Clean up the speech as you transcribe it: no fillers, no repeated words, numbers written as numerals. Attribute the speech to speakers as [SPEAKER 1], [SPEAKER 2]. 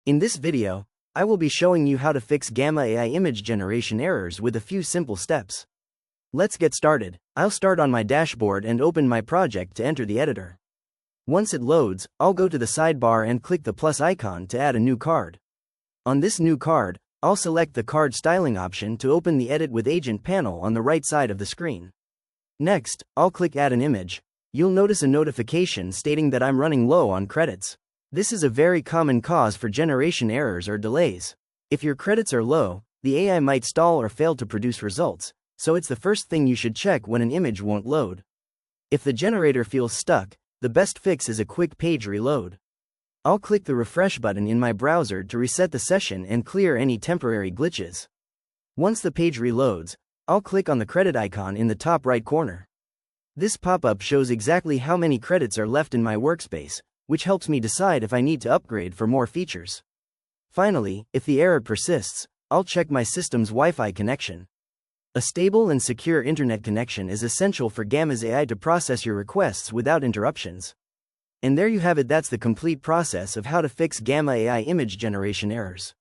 [SPEAKER 1] In this video, I will be showing you how to fix Gamma AI image generation errors with a few simple steps. Let's get started. I'll start on my dashboard and open my project to enter the editor. Once it loads, I'll go to the sidebar and click the plus icon to add a new card. On this new card, I'll select the card styling option to open the Edit with Agent panel on the right side of the screen. Next, I'll click Add an image. You'll notice a notification stating that I'm running low on credits. This is a very common cause for generation errors or delays. If your credits are low, the AI might stall or fail to produce results, so it's the first thing you should check when an image won't load. If the generator feels stuck, the best fix is a quick page reload. I'll click the refresh button in my browser to reset the session and clear any temporary glitches. Once the page reloads, I'll click on the credit icon in the top right corner. This pop-up shows exactly how many credits are left in my workspace, which helps me decide if I need to upgrade for more features. Finally, if the error persists, I'll check my system's Wi-Fi connection. A stable and secure internet connection is essential for Gamma's AI to process your requests without interruptions. And there you have it. That's the complete process of how to fix Gamma AI image generation errors.